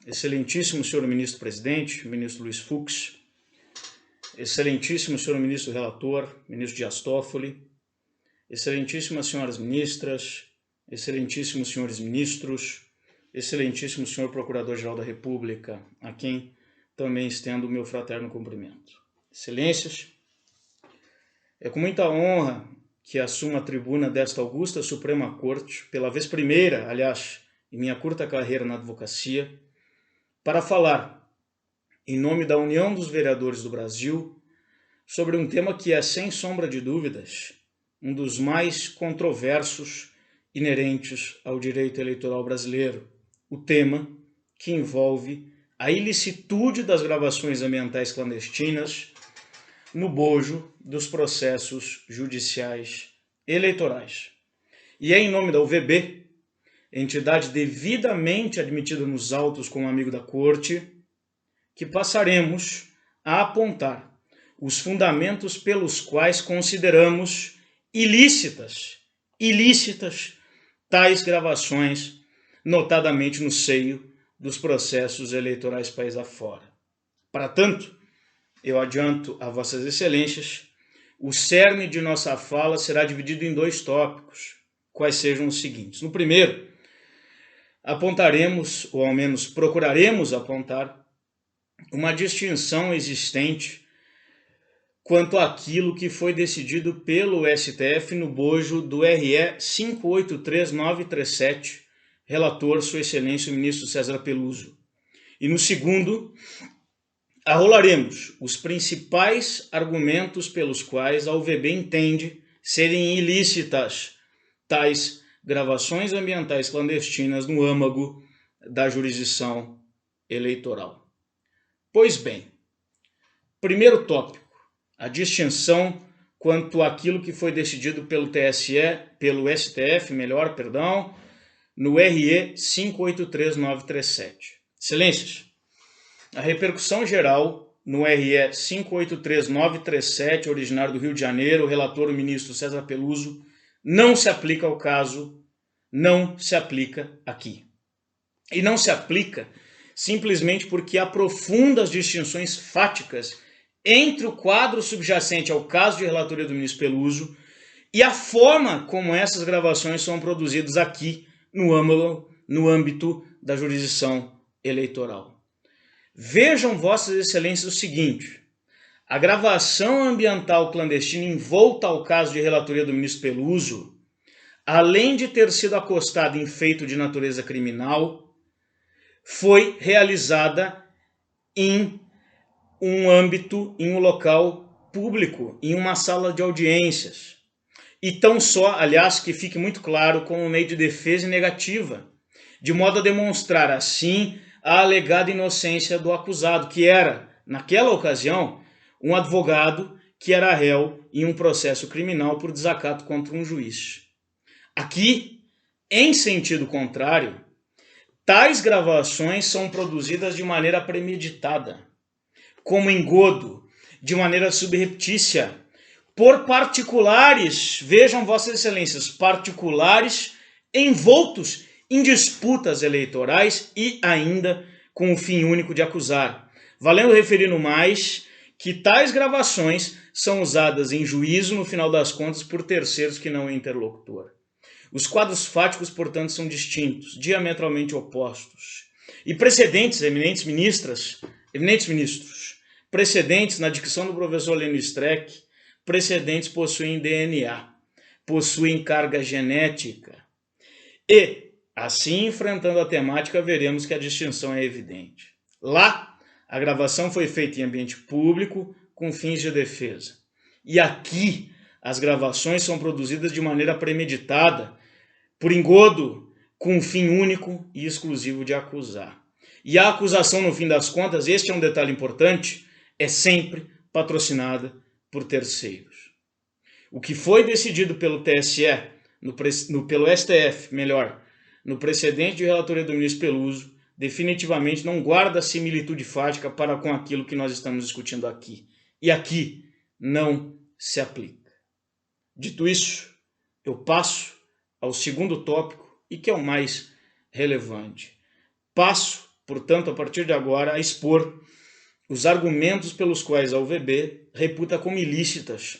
excelentíssimo senhor ministro-presidente, ministro Luiz Fux, excelentíssimo senhor ministro relator, ministro Dias Toffoli, excelentíssimas senhoras ministras, excelentíssimos senhores ministros, excelentíssimo senhor procurador-geral da República, a quem também estendo o meu fraterno cumprimento. Excelências, é com muita honra que assumo a tribuna desta augusta Suprema Corte, pela vez primeira, aliás, em minha curta carreira na advocacia, para falar, em nome da União dos Vereadores do Brasil, sobre um tema que é, sem sombra de dúvidas, um dos mais controversos inerentes ao direito eleitoral brasileiro, o tema que envolve a ilicitude das gravações ambientais clandestinas no bojo dos processos judiciais eleitorais. E é em nome da UVB, entidade devidamente admitida nos autos como amigo da Corte, que passaremos a apontar os fundamentos pelos quais consideramos ilícitas tais gravações, notadamente no seio dos processos eleitorais país afora. Para tanto, eu adianto a vossas excelências, o cerne de nossa fala será dividido em dois tópicos, quais sejam os seguintes. No primeiro, apontaremos, ou ao menos procuraremos apontar, uma distinção existente quanto àquilo que foi decidido pelo STF no bojo do RE 583937, relator Sua Excelência o Ministro César Peluso. E no segundo, arrolaremos os principais argumentos pelos quais a UVB entende serem ilícitas tais gravações ambientais clandestinas no âmago da jurisdição eleitoral. Pois bem, primeiro tópico, a distinção quanto àquilo que foi decidido pelo STF, no RE 583937. Excelências, a repercussão geral no RE 583937, originário do Rio de Janeiro, o relator o ministro César Peluso, não se aplica ao caso, não se aplica aqui. E não se aplica simplesmente porque há profundas distinções fáticas entre o quadro subjacente ao caso de relatoria do ministro Peluso e a forma como essas gravações são produzidas aqui no âmbito da jurisdição eleitoral. Vejam, vossas excelências, o seguinte: a gravação ambiental clandestina envolta ao caso de relatoria do ministro Peluso, além de ter sido acostada em feito de natureza criminal, foi realizada em um local público, em uma sala de audiências. E tão só, aliás, que fique muito claro, como meio de defesa negativa, de modo a demonstrar, assim, a alegada inocência do acusado, que era, naquela ocasião, um advogado que era réu em um processo criminal por desacato contra um juiz. Aqui, em sentido contrário, tais gravações são produzidas de maneira premeditada, como engodo, de maneira subreptícia, por particulares, vejam vossas excelências, particulares envoltos em disputas eleitorais e ainda com o fim único de acusar. Valendo referir no mais que tais gravações são usadas em juízo, no final das contas, por terceiros que não é interlocutor. Os quadros fáticos, portanto, são distintos, diametralmente opostos. E precedentes, eminentes ministros, precedentes na dicção do professor Lênio Streck, precedentes possuem DNA, possuem carga genética. E, assim, enfrentando a temática, veremos que a distinção é evidente. Lá, a gravação foi feita em ambiente público, com fins de defesa. E aqui, as gravações são produzidas de maneira premeditada, por engodo, com um fim único e exclusivo de acusar. E a acusação, no fim das contas, este é um detalhe importante, é sempre patrocinada por terceiros. O que foi decidido pelo TSE, pelo STF, no precedente de relatoria do ministro Peluso, definitivamente não guarda similitude fática para com aquilo que nós estamos discutindo aqui. E aqui não se aplica. Dito isso, eu passo ao segundo tópico e que é o mais relevante. Passo portanto, a partir de agora, a expor os argumentos pelos quais a UVB reputa como ilícitas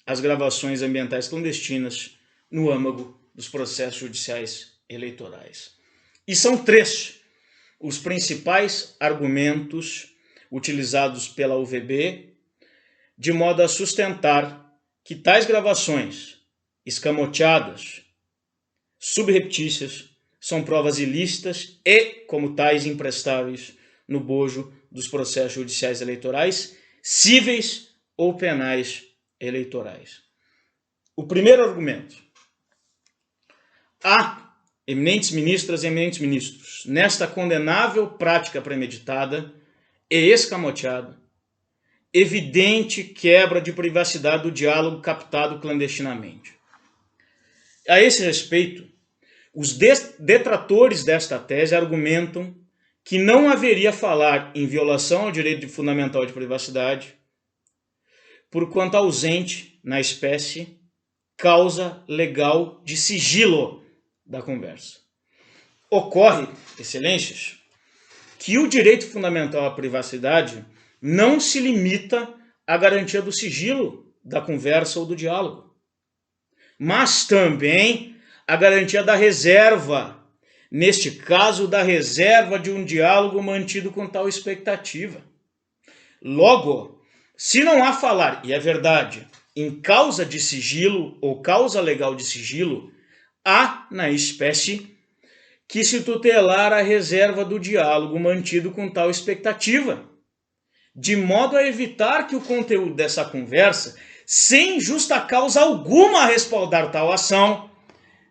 as gravações ambientais clandestinas no âmago dos processos judiciais eleitorais. E são 3 os principais argumentos utilizados pela UVB de modo a sustentar que tais gravações escamoteadas, subreptícias, são provas ilícitas e, como tais, imprestáveis no bojo dos processos judiciais eleitorais, cíveis ou penais eleitorais. O primeiro argumento. Há, eminentes ministras e eminentes ministros, nesta condenável prática premeditada e escamoteada, evidente quebra de privacidade do diálogo captado clandestinamente. A esse respeito, os detratores desta tese argumentam que não haveria falar em violação ao direito fundamental de privacidade, porquanto ausente, na espécie, causa legal de sigilo da conversa. Ocorre, excelências, que o direito fundamental à privacidade não se limita à garantia do sigilo da conversa ou do diálogo, mas também à garantia da reserva, neste caso, da reserva de um diálogo mantido com tal expectativa. Logo, se não há falar, e é verdade, em causa de sigilo ou causa legal de sigilo, há, na espécie, que se tutelar a reserva do diálogo mantido com tal expectativa, de modo a evitar que o conteúdo dessa conversa, sem justa causa alguma a respaldar tal ação,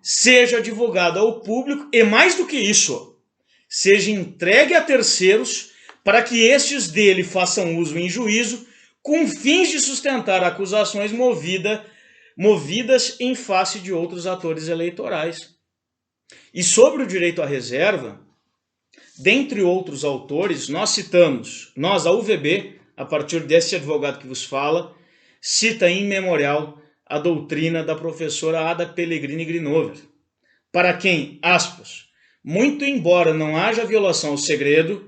seja divulgado ao público e, mais do que isso, seja entregue a terceiros para que estes dele façam uso em juízo com fins de sustentar acusações movidas em face de outros atores eleitorais. E sobre o direito à reserva, dentre outros autores, nós, a UVB, a partir desse advogado que vos fala, cita em memorial a doutrina da professora Ada Pellegrini Grinover, para quem, aspas, muito embora não haja violação ao segredo,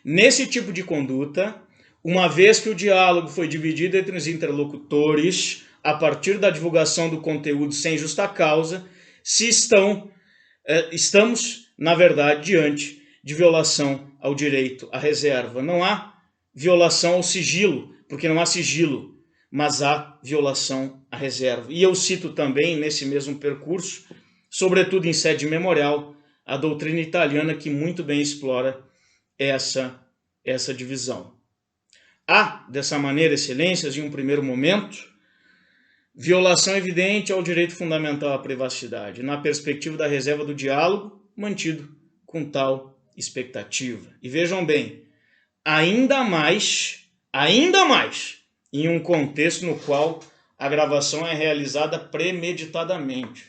nesse tipo de conduta, uma vez que o diálogo foi dividido entre os interlocutores a partir da divulgação do conteúdo sem justa causa, estamos, na verdade, diante de violação ao direito à reserva. Não há violação ao sigilo, porque não há sigilo, mas há violação à reserva. E eu cito também, nesse mesmo percurso, sobretudo em sede memorial, a doutrina italiana que muito bem explora essa divisão. Há, dessa maneira, excelências, em um primeiro momento, violação evidente ao direito fundamental à privacidade, na perspectiva da reserva do diálogo mantido com tal expectativa. E vejam bem, ainda mais, em um contexto no qual a gravação é realizada premeditadamente,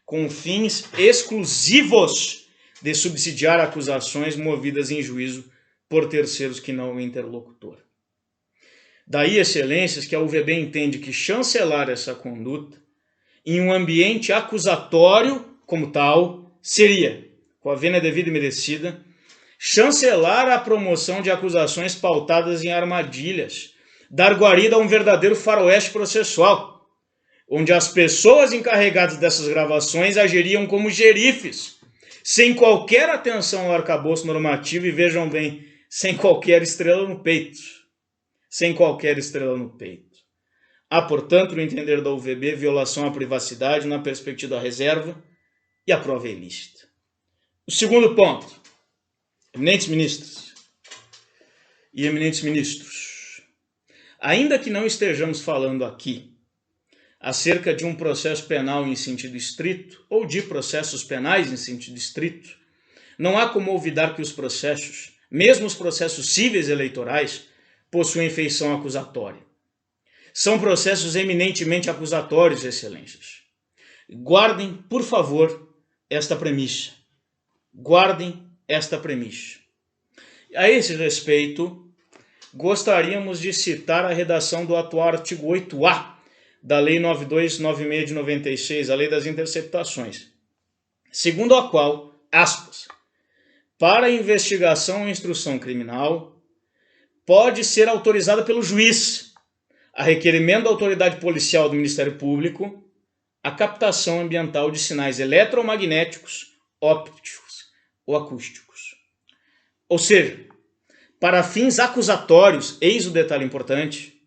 com fins exclusivos de subsidiar acusações movidas em juízo por terceiros que não o interlocutor. Daí, excelências, que a UVB entende que chancelar essa conduta em um ambiente acusatório como tal seria, com a vênia devida e merecida, chancelar a promoção de acusações pautadas em armadilhas, dar guarida a um verdadeiro faroeste processual, onde as pessoas encarregadas dessas gravações agiriam como xerifes, sem qualquer atenção ao arcabouço normativo e, vejam bem, sem qualquer estrela no peito. Sem qualquer estrela no peito. Há, portanto, no entender da UVB, violação à privacidade na perspectiva da reserva e a prova é ilícita. O segundo ponto, eminentes ministras e eminentes ministros, ainda que não estejamos falando aqui acerca de um processo penal em sentido estrito ou de processos penais em sentido estrito, não há como olvidar que os processos, mesmo os processos cíveis eleitorais, possuem feição acusatória. São processos eminentemente acusatórios, excelências. Guardem, por favor, esta premissa. Guardem esta premissa. A esse respeito, gostaríamos de citar a redação do atual artigo 8A da Lei 9296 de 96, a Lei das Interceptações, segundo a qual, aspas, para investigação ou instrução criminal pode ser autorizada pelo juiz, a requerimento da autoridade policial do Ministério Público, a captação ambiental de sinais eletromagnéticos, ópticos ou acústicos. Ou seja, para fins acusatórios, eis o detalhe importante,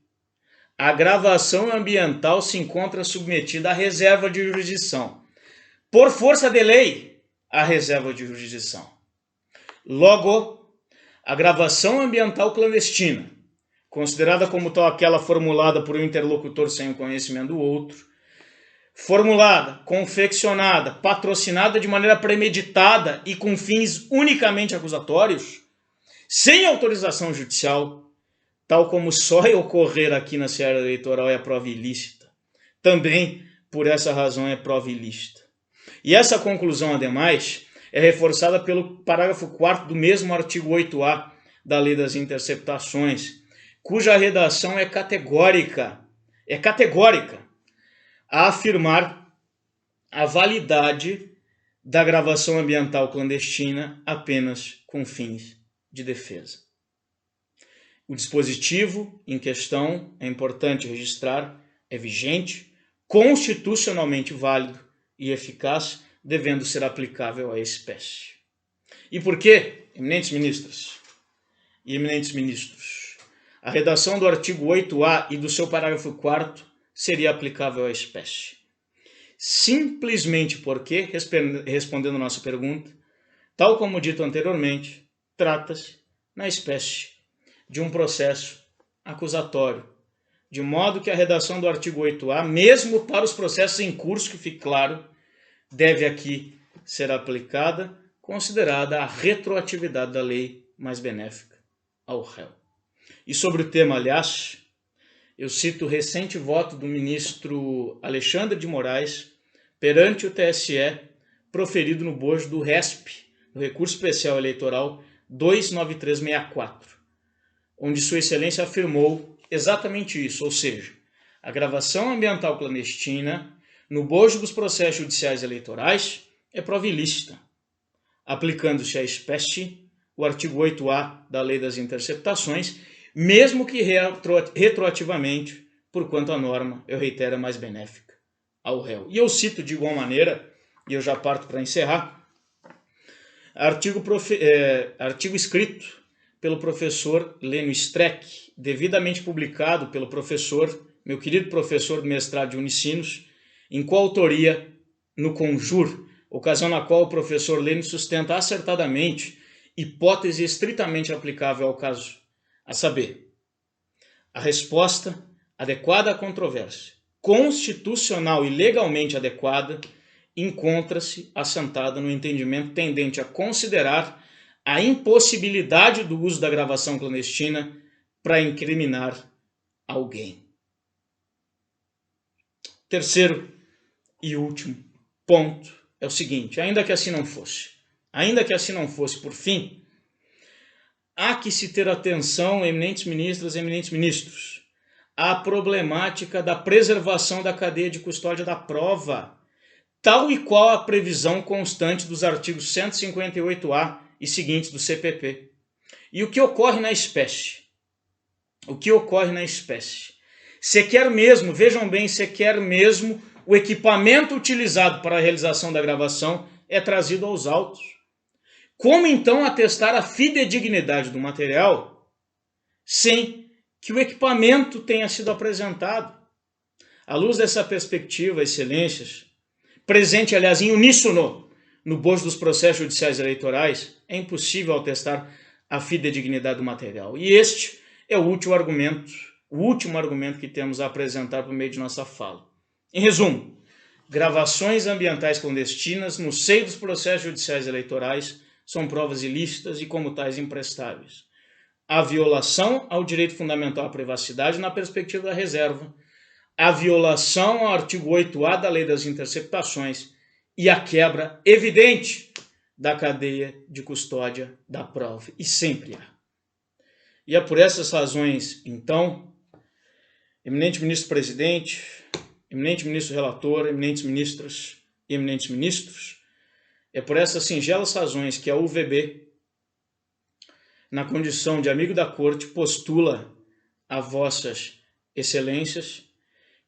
a gravação ambiental se encontra submetida à reserva de jurisdição. Por força de lei, a reserva de jurisdição. Logo, a gravação ambiental clandestina, considerada como tal aquela formulada por um interlocutor sem o conhecimento do outro, formulada, confeccionada, patrocinada de maneira premeditada e com fins unicamente acusatórios, sem autorização judicial, tal como só ocorrer aqui na seara eleitoral é prova ilícita. Também, por essa razão, é prova ilícita. E essa conclusão, ademais, é reforçada pelo parágrafo 4º do mesmo artigo 8A da Lei das Interceptações, cuja redação é categórica a afirmar a validade da gravação ambiental clandestina apenas com fins de defesa. O dispositivo em questão, é importante registrar, é vigente, constitucionalmente válido e eficaz, devendo ser aplicável à espécie. E por que, eminentes ministras e eminentes ministros, a redação do artigo 8A e do seu parágrafo 4º seria aplicável à espécie? Simplesmente porque, respondendo a nossa pergunta, tal como dito anteriormente, trata-se, na espécie, de um processo acusatório, de modo que a redação do artigo 8A, mesmo para os processos em curso, que fique claro, deve aqui ser aplicada, considerada a retroatividade da lei mais benéfica ao réu. E sobre o tema, aliás, eu cito o recente voto do ministro Alexandre de Moraes perante o TSE, proferido no bojo do RESP, do Recurso Especial Eleitoral 29364, onde Sua Excelência afirmou exatamente isso, ou seja, a gravação ambiental clandestina no bojo dos processos judiciais eleitorais é prova ilícita, aplicando-se à espécie o artigo 8A da Lei das Interceptações, mesmo que retroativamente, por quanto a norma, eu reitero, é mais benéfica ao réu. E eu cito de igual maneira, e eu já parto para encerrar, artigo escrito pelo professor Lênio Streck, devidamente publicado pelo professor, meu querido professor do mestrado de Unicinos, em coautoria no Conjur, ocasião na qual o professor Lênio sustenta acertadamente hipótese estritamente aplicável ao caso, a saber, a resposta adequada à controvérsia, constitucional e legalmente adequada, encontra-se assentada no entendimento tendente a considerar a impossibilidade do uso da gravação clandestina para incriminar alguém. Terceiro e último ponto é o seguinte, ainda que assim não fosse, por fim, há que se ter atenção, eminentes ministras e eminentes ministros, à problemática da preservação da cadeia de custódia da prova, tal e qual a previsão constante dos artigos 158A e seguintes do CPP. E o que ocorre na espécie? Se quer mesmo, vejam bem, se quer mesmo o equipamento utilizado para a realização da gravação é trazido aos autos. Como então atestar a fidedignidade do material sem que o equipamento tenha sido apresentado? À luz dessa perspectiva, excelências, presente, aliás, em uníssono no bojo dos processos judiciais eleitorais, é impossível atestar a fidedignidade do material. E este é o último argumento que temos a apresentar por meio de nossa fala. Em resumo, gravações ambientais clandestinas no seio dos processos judiciais eleitorais são provas ilícitas e, como tais, imprestáveis. A violação ao direito fundamental à privacidade na perspectiva da reserva, a violação ao artigo 8A da Lei das Interceptações e a quebra evidente da cadeia de custódia da prova, e sempre há. E é por essas razões, então, eminente ministro-presidente, eminente ministro-relator, eminentes ministras e eminentes ministros, é por essas singelas razões que a UVB na condição de amigo da corte, postula a vossas excelências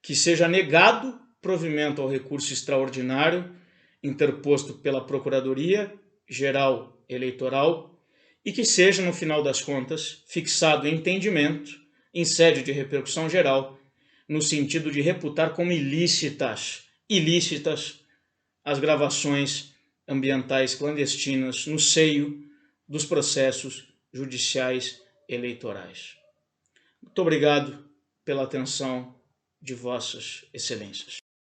que seja negado provimento ao recurso extraordinário interposto pela Procuradoria-Geral Eleitoral e que seja, no final das contas, fixado entendimento em sede de repercussão geral, no sentido de reputar como ilícitas as gravações ambientais clandestinas no seio dos processos judiciais eleitorais. Muito obrigado pela atenção de vossas excelências.